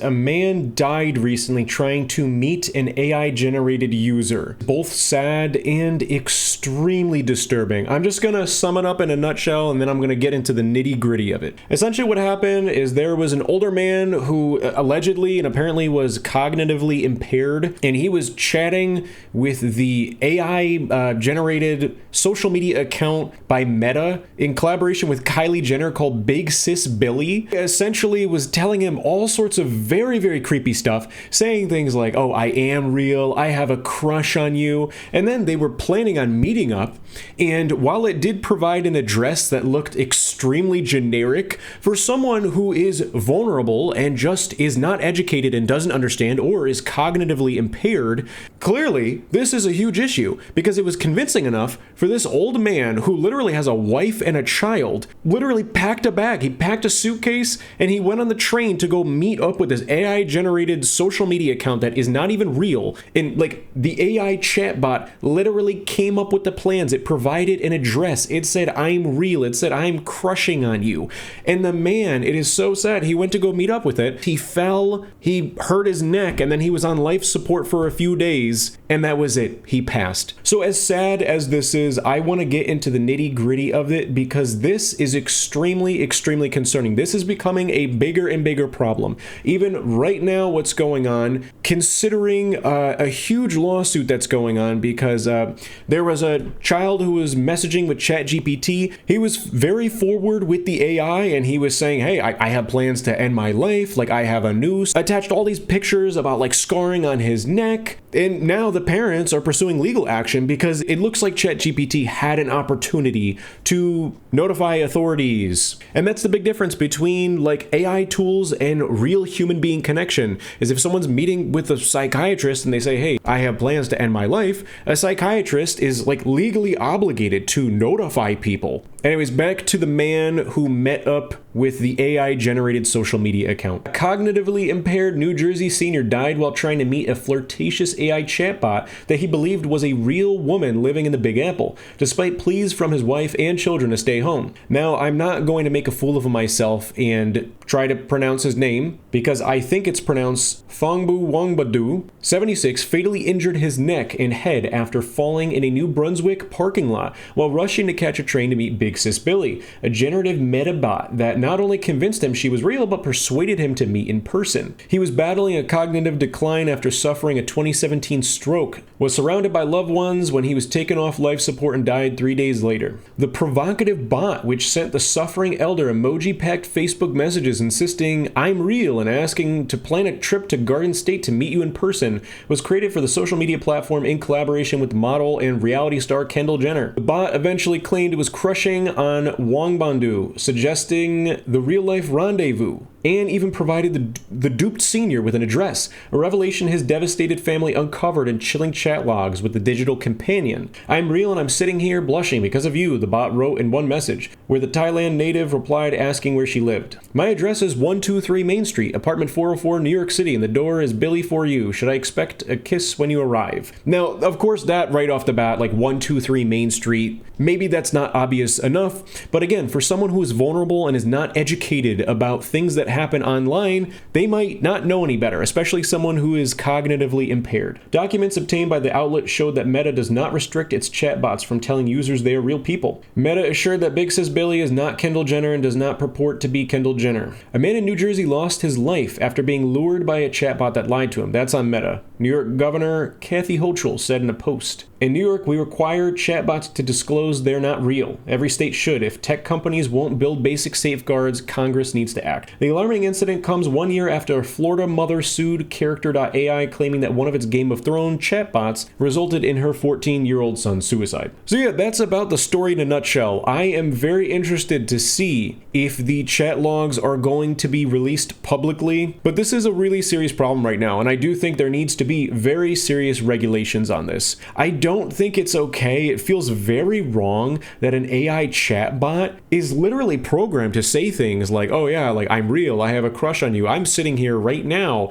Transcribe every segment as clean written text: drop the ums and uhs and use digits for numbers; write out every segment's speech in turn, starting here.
A man died recently trying to meet an AI-generated user. Both sad and extremely disturbing. I'm just gonna sum it up in a nutshell, and then I'm gonna get into the nitty-gritty of it. Essentially what happened is there was an older man who allegedly and apparently was cognitively impaired, and he was chatting with the AI-generated social media account by Meta in collaboration with Kylie Jenner called Big Sis Billy. Essentially was telling him all sorts of very, very creepy stuff, saying things like, oh, I am real, I have a crush on you, and then they were planning on meeting up, and while it did provide an address that looked extremely generic for someone who is vulnerable and just is not educated and doesn't understand or is cognitively impaired, clearly this is a huge issue, because it was convincing enough for this old man who literally has a wife and a child, literally packed a bag, he packed a suitcase, and he went on the train to go meet up with this AI-generated social media account that is not even real. And like the AI chatbot literally came up with the plans. It provided an address. It said, I'm real. It said, I'm crushing on you. And the man, it is so sad. He went to go meet up with it. He fell, he hurt his neck, and then he was on life support for a few days. And that was it. He passed. So as sad as this is, I want to get into the nitty-gritty of it because this is extremely, extremely concerning. This is becoming a bigger and bigger problem. Even right now, what's going on, considering a huge lawsuit that's going on because there was a child who was messaging with ChatGPT. He was very forward with the AI and he was saying, hey, I have plans to end my life. Like I have a noose. Attached all these pictures about like scarring on his neck. And now the parents are pursuing legal action because it looks like ChatGPT had an opportunity to notify authorities. And that's the big difference between like AI tools and real human being connection is if someone's meeting with a psychiatrist and they say, hey, I have plans to end my life, a psychiatrist is like legally obligated to notify people. Anyways, back to the man who met up with the AI-generated social media account. A cognitively impaired New Jersey senior died while trying to meet a flirtatious AI chatbot that he believed was a real woman living in the Big Apple, despite pleas from his wife and children to stay home. Now, I'm not going to make a fool of myself and try to pronounce his name, because I think it's pronounced Thongbu Wangbadu. 76 fatally injured his neck and head after falling in a New Brunswick parking lot while rushing to catch a train to meet Big Sis Billy, a generative meta bot that not only convinced him she was real, but persuaded him to meet in person. He was battling a cognitive decline after suffering a 2017 stroke, was surrounded by loved ones when he was taken off life support and died 3 days later. The provocative bot, which sent the suffering elder emoji-packed Facebook messages insisting, I'm real, and asking to plan a trip to Garden State to meet you in person, was created for the social media platform in collaboration with model and reality star Kendall Jenner. The bot eventually claimed it was crushing on Wangbadu, suggesting the real-life rendezvous, and even provided the duped senior with an address, a revelation his devastated family uncovered in chilling chat logs with the digital companion. I'm real and I'm sitting here blushing because of you, the bot wrote in one message, where the Thailand native replied asking where she lived. My address is 123 Main Street, apartment 404, New York City, and the door is Billy for you. Should I expect a kiss when you arrive? Now, of course, that right off the bat, like 123 Main Street, maybe that's not obvious enough, but again, for someone who is vulnerable and is not educated about things that happen online, they might not know any better, especially someone who is cognitively impaired. Documents obtained by the outlet showed that Meta does not restrict its chatbots from telling users they are real people. Meta assured that Big Sis Billy is not Kendall Jenner and does not purport to be Kendall Jenner. A man in New Jersey lost his life after being lured by a chatbot that lied to him. That's on Meta. New York Governor Kathy Hochul said in a post, in New York, we require chatbots to disclose they're not real. Every state should. If tech companies won't build basic safeguards, Congress needs to act. The alarming incident comes 1 year after a Florida mother sued Character.ai, claiming that one of its Game of Thrones chatbots resulted in her 14-year-old son's suicide. So yeah, that's about the story in a nutshell. I am very interested to see if the chat logs are going to be released publicly, but this is a really serious problem right now, and I do think there needs to be very serious regulations on this. I don't think it's okay. It feels very wrong that an AI chatbot is literally programmed to say things like, oh yeah, like I'm real, I have a crush on you, I'm sitting here right now,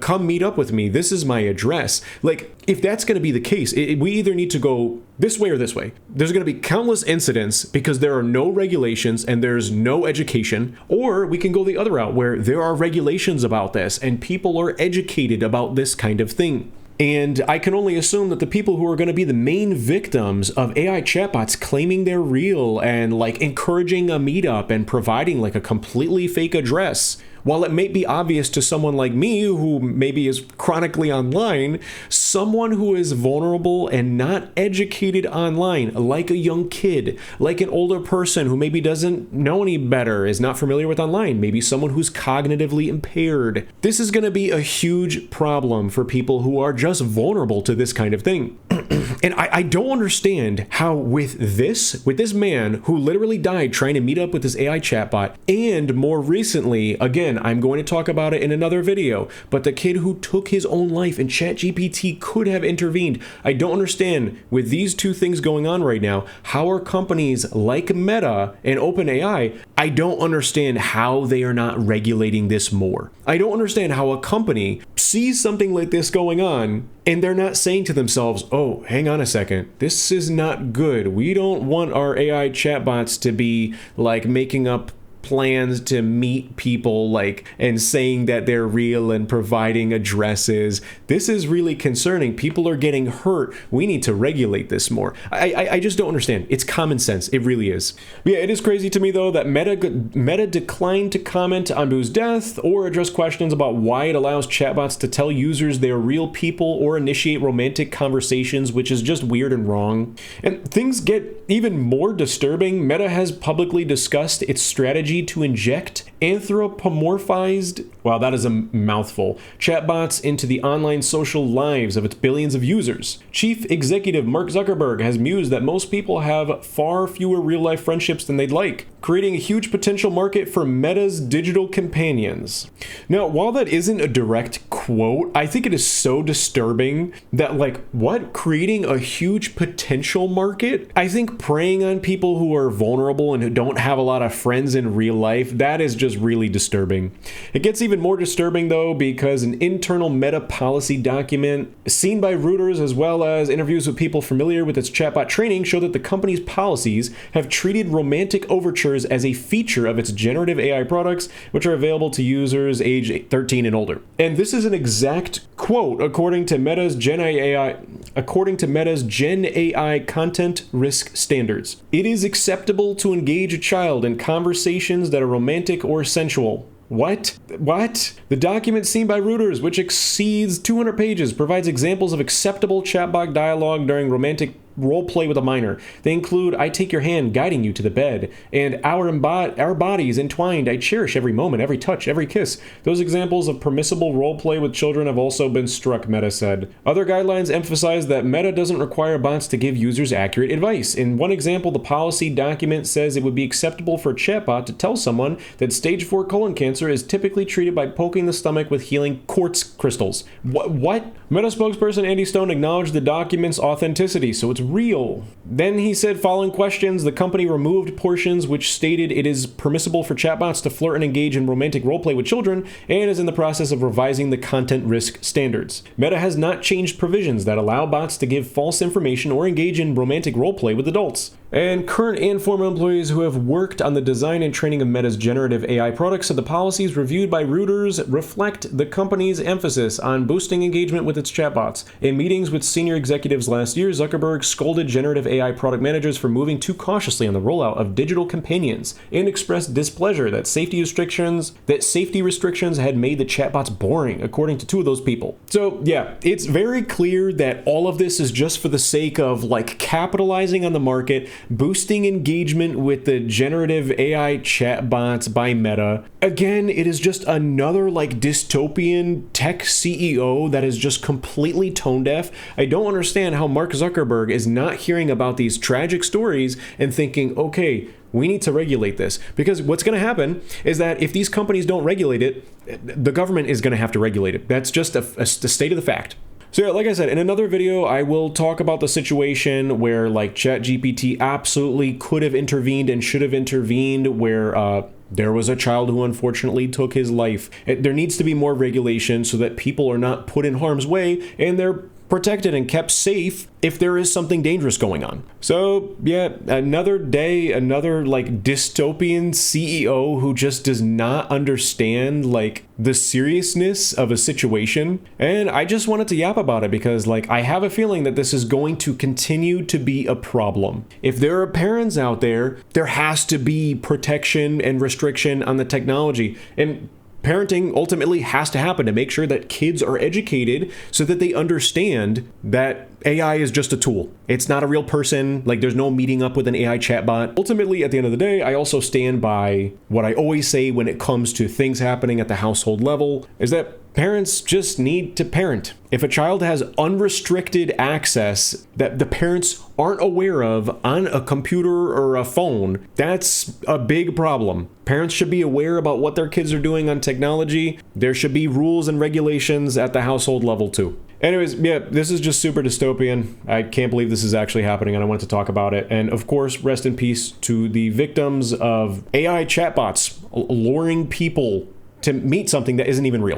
come meet up with me, this is my address. Like, if that's going to be the case, we either need to go this way or this way. There's going to be countless incidents because there are no regulations and there's no education, or we can go the other route where there are regulations about this and people are educated about this kind of thing. And I can only assume that the people who are going to be the main victims of AI chatbots claiming they're real and like encouraging a meetup and providing like a completely fake address, while it may be obvious to someone like me who maybe is chronically online, someone who is vulnerable and not educated online, like a young kid, like an older person who maybe doesn't know any better, is not familiar with online, maybe someone who's cognitively impaired. This is going to be a huge problem for people who are just vulnerable to this kind of thing. And I don't understand how with this man who literally died trying to meet up with this AI chatbot, and more recently, again, I'm going to talk about it in another video, but the kid who took his own life and ChatGPT could have intervened. I don't understand with these two things going on right now, how are companies like Meta and OpenAI, I don't understand how they are not regulating this more. I don't understand how a company sees something like this going on and they're not saying to themselves, oh, hang on a second, this is not good. We don't want our AI chatbots to be like making up plans to meet people like and saying that they're real and providing addresses. This is really concerning. People are getting hurt. We need to regulate this more. I just don't understand. It's common sense. It really is. But yeah, it is crazy to me though that Meta declined to comment on Boo's death or address questions about why it allows chatbots to tell users they're real people or initiate romantic conversations, which is just weird and wrong. And things get even more disturbing. Meta has publicly discussed its strategy to inject anthropomorphized, wow, that is a mouthful, chatbots into the online social lives of its billions of users. Chief Executive Mark Zuckerberg has mused that most people have far fewer real-life friendships than they'd like, creating a huge potential market for Meta's digital companions. Now, while that isn't a direct quote, I think it is so disturbing that, like, what? Creating a huge potential market? I think preying on people who are vulnerable and who don't have a lot of friends in real life, that is just really disturbing. It gets even more disturbing though because an internal Meta policy document seen by Reuters as well as interviews with people familiar with its chatbot training show that the company's policies have treated romantic overtures as a feature of its generative AI products, which are available to users age 13 and older. And this is an exact quote according to Meta's Gen AI content risk standards. It is acceptable to engage a child in conversations that are romantic or sensual. What? The document seen by Reuters, which exceeds 200 pages, provides examples of acceptable chatbot dialogue during romantic role play with a minor. They include, I take your hand guiding you to the bed, and our bodies entwined, I cherish every moment, every touch, every kiss. Those examples of permissible role play with children have also been struck, Meta said. Other guidelines emphasize that Meta doesn't require bots to give users accurate advice. In one example, the policy document says it would be acceptable for a chatbot to tell someone that stage 4 colon cancer is typically treated by poking the stomach with healing quartz crystals. What? Meta spokesperson Andy Stone acknowledged the document's authenticity, so it's real. Then he said, following questions, the company removed portions which stated it is permissible for chatbots to flirt and engage in romantic roleplay with children, and is in the process of revising the content risk standards. Meta has not changed provisions that allow bots to give false information or engage in romantic roleplay with adults. And current and former employees who have worked on the design and training of Meta's generative AI products said the policies reviewed by Reuters reflect the company's emphasis on boosting engagement with its chatbots. In meetings with senior executives last year, Zuckerberg scolded generative AI product managers for moving too cautiously on the rollout of digital companions and expressed displeasure that safety restrictions had made the chatbots boring, according to two of those people. So yeah, it's very clear that all of this is just for the sake of like capitalizing on the market, boosting engagement with the generative AI chatbots by Meta. Again, it is just another like dystopian tech CEO that is just completely tone deaf. I don't understand how Mark Zuckerberg is not hearing about these tragic stories and thinking, okay, we need to regulate this. Because what's going to happen is that if these companies don't regulate it, the government is going to have to regulate it. That's just a state of the fact. So yeah, like I said, in another video, I will talk about the situation where like ChatGPT absolutely could have intervened and should have intervened, where there was a child who unfortunately took his life. There needs to be more regulation so that people are not put in harm's way and their protected and kept safe if there is something dangerous going on. So yeah, another day, another like dystopian CEO who just does not understand like the seriousness of a situation. And I just wanted to yap about it because like I have a feeling that this is going to continue to be a problem. If there are parents out there, there has to be protection and restriction on the technology. And parenting ultimately has to happen to make sure that kids are educated so that they understand that AI is just a tool. It's not a real person. Like there's no meeting up with an AI chatbot. Ultimately, at the end of the day, I also stand by what I always say when it comes to things happening at the household level is that parents just need to parent. If a child has unrestricted access that the parents aren't aware of on a computer or a phone, that's a big problem. Parents should be aware about what their kids are doing on technology. There should be rules and regulations at the household level too. Anyways, yeah, this is just super dystopian. I can't believe this is actually happening, and I wanted to talk about it. And of course, rest in peace to the victims of AI chatbots luring people to meet something that isn't even real.